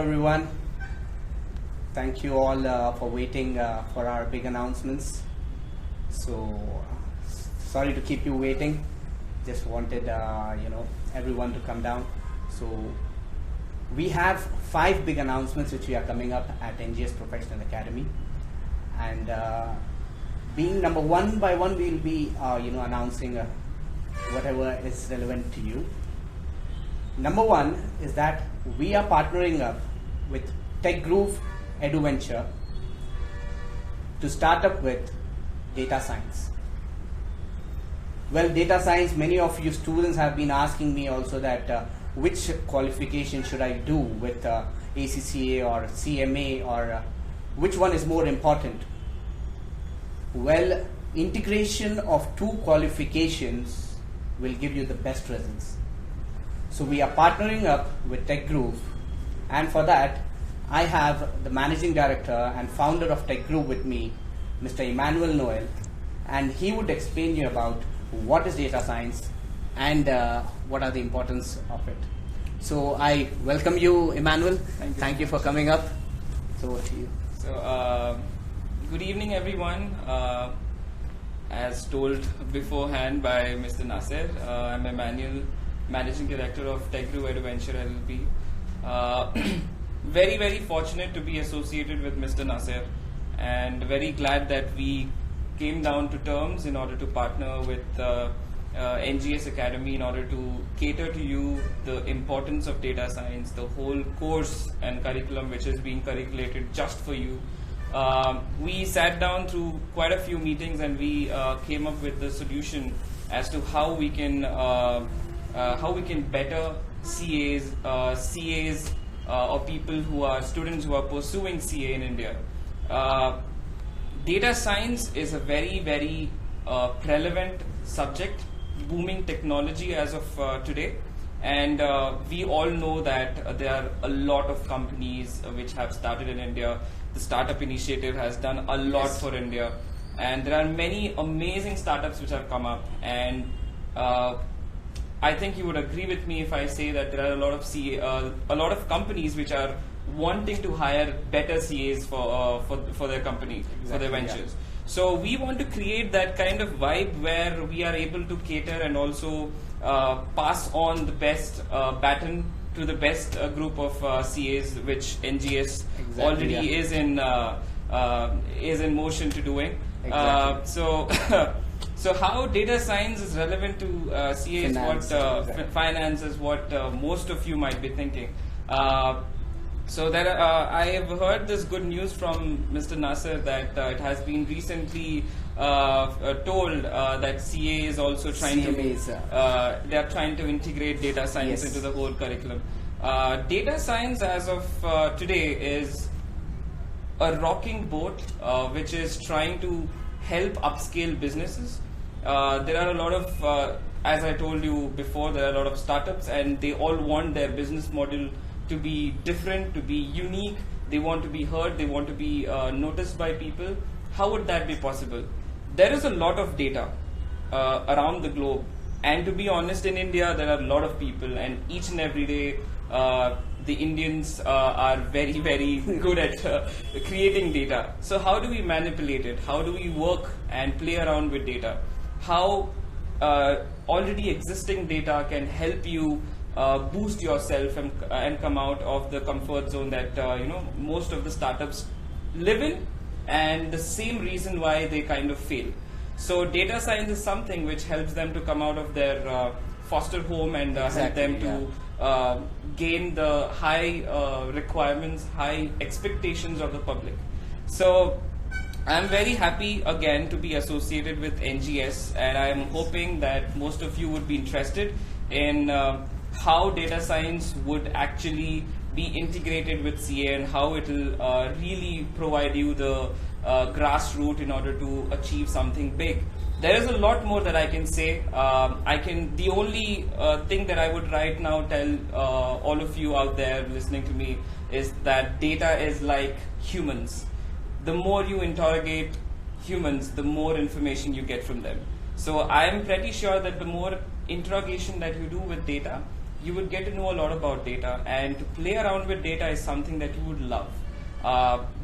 Hello everyone. Thank you all for waiting for our big announcements. So sorry to keep you waiting. Just wanted everyone to come down. So we have 5 big announcements which we are coming up at NGS Professional Academy, and being number one by one, we'll be announcing whatever is relevant to you. Number one is that we are partnering up with TecGrove Edu-Venture to start up with data science. Well, data science, many of you students have been asking me also that which qualification should I do with ACCA or CMA, or which one is more important? Well, integration of 2 qualifications will give you the best results. So we are partnering up with TecGrove, and for that I have the Managing Director and Founder of TecGrove with me, Mr. Emmanuel Noel, and he would explain you about what is data science and what are the importance of it. So I welcome you, Emmanuel. Thank you for coming up. So over to you. So good evening everyone. As told beforehand by Mr. Nasser, I'm Emmanuel, Managing Director of TecGrove Edu-Venture LLP. Very, very fortunate to be associated with Mr. Nasser, and very glad that we came down to terms in order to partner with NGS Academy in order to cater to you the importance of data science, the whole course and curriculum which is being curriculated just for you. We sat down through quite a few meetings, and we came up with the solution as to how we can better CAs, or people who are students who are pursuing CA in India. Data science is a very, very relevant subject, booming technology as of today, and we all know that there are a lot of companies which have started in India. The startup initiative has done a lot for India, and there are many amazing startups which have come up, and I think you would agree with me if I say that there are a lot of companies which are wanting to hire better CAs for their company, for their ventures. Yeah. So we want to create that kind of vibe where we are able to cater and also pass on the best baton to the best group of CAs, which NGS already is in motion to doing. So how data science is relevant to CA is what finance is what most of you might be thinking. So that I have heard this good news from Mr. Nasser that it has been recently told that CA is also trying they are trying to integrate data science into the whole curriculum. Data science as of today is a rocking boat which is trying to help upscale businesses. There are a lot of, as I told you before, there are a lot of startups, and they all want their business model to be different, to be unique. They want to be heard, they want to be noticed by people. How would that be possible? There is a lot of data around the globe, and to be honest, in India there are a lot of people, and each and every day the Indians are very, very good at creating data. So how do we manipulate it? How do we work and play around with data? How already existing data can help you boost yourself and come out of the comfort zone that most of the startups live in, and the same reason why they kind of fail. So data science is something which helps them to come out of their foster home and help them to gain the high requirements, high expectations of the public. So I'm very happy again to be associated with NGS, and I'm hoping that most of you would be interested in how data science would actually be integrated with CA and how it will really provide you the grassroots in order to achieve something big. There is a lot more that I can say. The only thing that I would right now tell all of you out there listening to me is that data is like humans. The more you interrogate humans, the more information you get from them. So I'm pretty sure that the more interrogation that you do with data, you would get to know a lot about data, and to play around with data is something that you would love.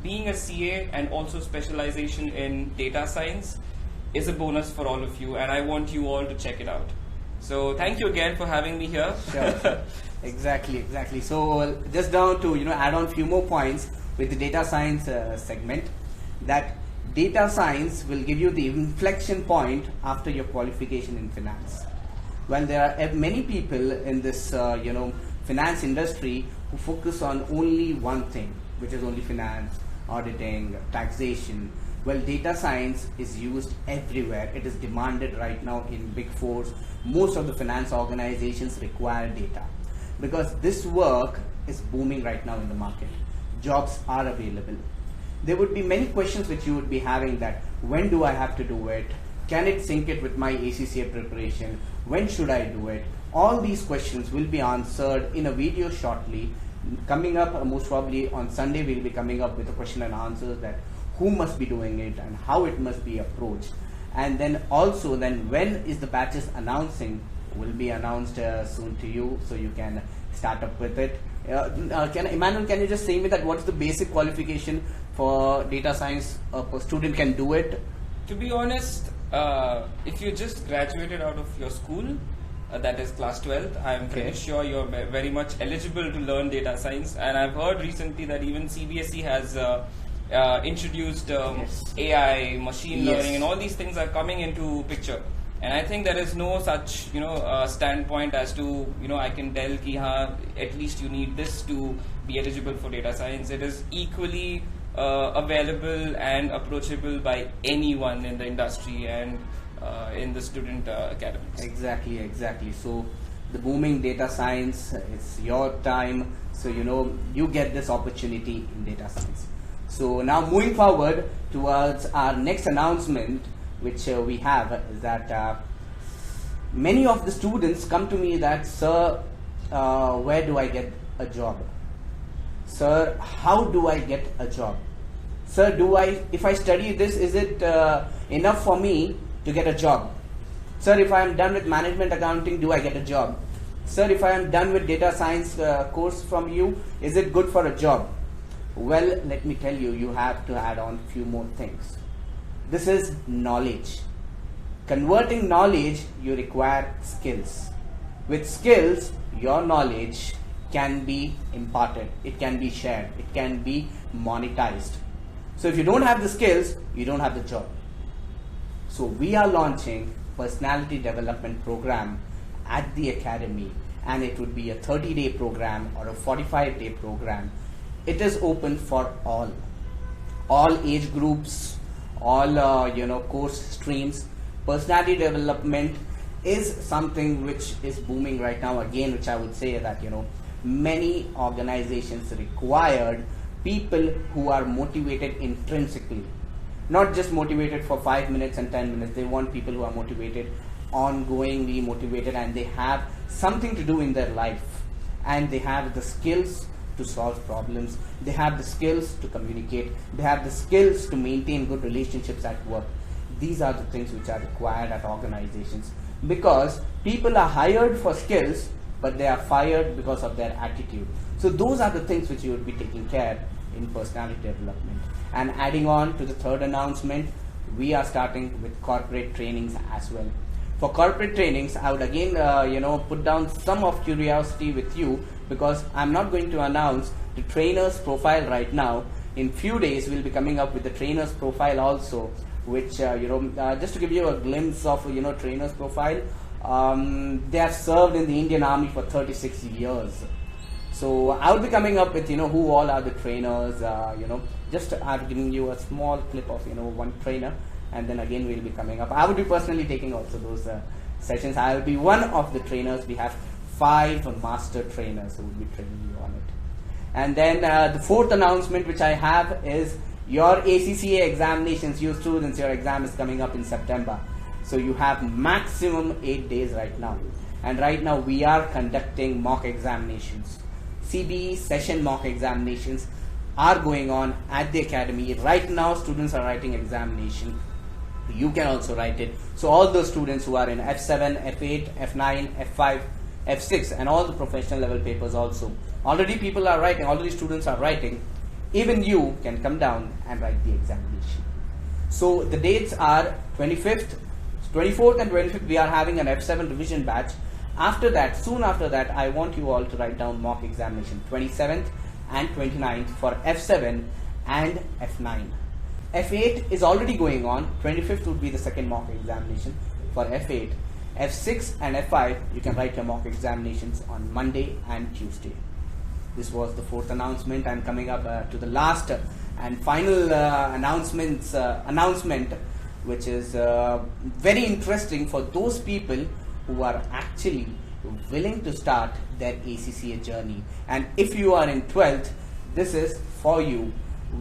Being a CA and also specialization in data science is a bonus for all of you, and I want you all to check it out. So thank you again for having me here. Sure. Exactly. So just down to add on few more points with the data science segment, that data science will give you the inflection point after your qualification in finance. Well, there are many people in this finance industry who focus on only one thing, which is only finance, auditing, taxation. Well, data science is used everywhere. It is demanded right now in Big Fours. Most of the finance organizations require data because this work is booming right now in the market. Jobs are available. There would be many questions which you would be having, that when do I have to do it? Can it sync it with my ACCA preparation? When should I do it? All these questions will be answered in a video shortly. Coming up, most probably on Sunday, we'll be coming up with a question and answers, that who must be doing it and how it must be approached. And then also, when is the batches announcing will be announced soon to you, so you can start up with it. Emmanuel, can you just say me that what's the basic qualification for data science a student can do it? To be honest, if you just graduated out of your school, that is class 12th, I'm pretty sure you're very much eligible to learn data science. And I've heard recently that even CBSE has introduced AI, machine learning, and all these things are coming into picture. And I think there is no such standpoint as to I can tell ki at least you need this to be eligible for data science. It is equally available and approachable by anyone in the industry and in the student academies. Exactly. So the booming data science, it's your time. So you get this opportunity in data science. So now moving forward towards our next announcement, which we have, is that many of the students come to me that, sir, where do I get a job? Sir, how do I get a job? Sir, if I study this, is it enough for me to get a job? Sir, if I am done with management accounting, do I get a job? Sir, if I am done with data science course from you, is it good for a job? Well, let me tell you, you have to add on few more things. This is knowledge. Converting knowledge, you require skills. With skills, your knowledge can be imparted, it can be shared, it can be monetized. So if you don't have the skills, you don't have the job. So we are launching personality development program at the academy, and it would be a 30-day program or a 45-day program. It is open for all age groups, all course streams. Personality development is something which is booming right now, again, which I would say that many organizations required people who are motivated intrinsically, not just motivated for 5 minutes and 10 minutes. They want people who are motivated, ongoingly motivated, and they have something to do in their life, and they have the skills to solve problems, they have the skills to communicate, they have the skills to maintain good relationships at work. These are the things which are required at organizations, because people are hired for skills, but they are fired because of their attitude. So those are the things which you would be taking care in personality development. And adding on to the third announcement, we are starting with corporate trainings as well. For corporate trainings, I would again put down some of curiosity with you, because I'm not going to announce the trainer's profile right now. In few days we'll be coming up with the trainer's profile also, which just to give you a glimpse of trainer's profile, they have served in the Indian Army for 36 years. So I'll be coming up with who all are the trainers. Just I've given you a small clip of one trainer, and then again we'll be coming up. I would be personally taking also those sessions. I will be one of the trainers. We have 5 master trainers who will be training you on it. And then the fourth announcement which I have is your ACCA examinations. You students, your exam is coming up in September. So you have maximum 8 days right now. And right now we are conducting mock examinations. CBE session mock examinations are going on at the academy. Right now students are writing examination. You can also write it. So all those students who are in F7, F8, F9, F5, F6 and all the professional level papers also. Already people are writing, already students are writing. Even you can come down and write the examination. So the dates are 24th and 25th we are having an F7 revision batch. After that, soon after that, I want you all to write down mock examination 27th and 29th for F7 and F9. F8 is already going on. 25th would be the second mock examination for F8. F6 and F5 you can write your mock examinations on Monday and Tuesday. This was the fourth announcement. I'm coming up to the last and final announcement, which is very interesting for those people who are actually willing to start their ACCA journey. And if you are in 12th, this is for you.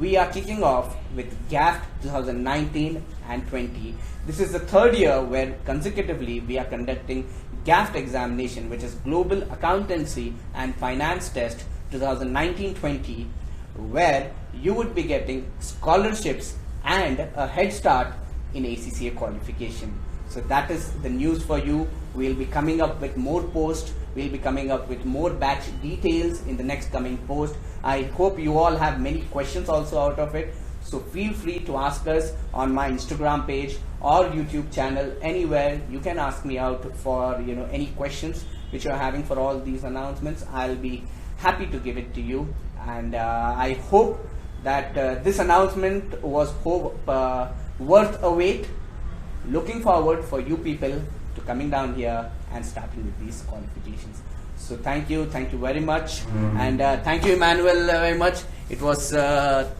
We are kicking off with GAFT 2019 and 20. This is the third year where consecutively we are conducting GAFT examination, which is Global Accountancy and Finance Test 2019-20, where you would be getting scholarships and a head start in ACCA qualification. So that is the news for you. We'll be coming up with more posts. We'll be coming up with more batch details in the next coming post. I hope you all have many questions also out of it. So feel free to ask us on my Instagram page or YouTube channel. Anywhere you can ask me out for any questions which you're having for all these announcements. I'll be happy to give it to you. And I hope that this announcement was worth a wait. Looking forward for you people to coming down here and starting with these qualifications. So thank you very much, and thank you, Emmanuel, very much. It was a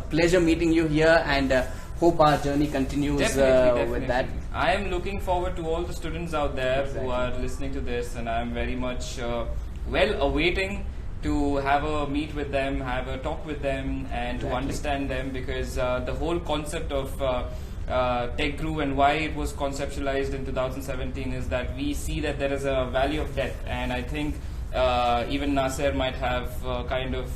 pleasure meeting you here, and hope our journey continues Definitely. with that. I am looking forward to all the students out there who are listening to this, and I am very much awaiting to have a meet with them, have a talk with them, and to understand them, because the whole concept of TecGrove and why it was conceptualized in 2017 is that we see that there is a valley of death, and I think even Nasser might have kind of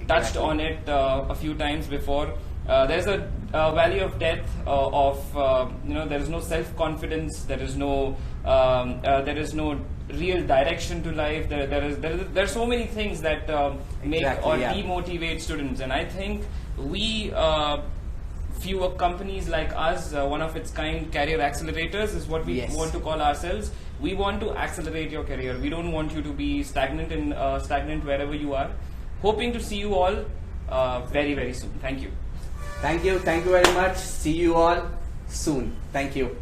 touched on it a few times before. There's a valley of death there is no self-confidence, there is no real direction to life. There are so many things that make or demotivate students, and I think we few companies like us, one of its kind career accelerators is what we want to call ourselves. We want to accelerate your career. We don't want you to be stagnant wherever you are. Hoping to see you all very, very soon. Thank you. Thank you very much. See you all soon. Thank you.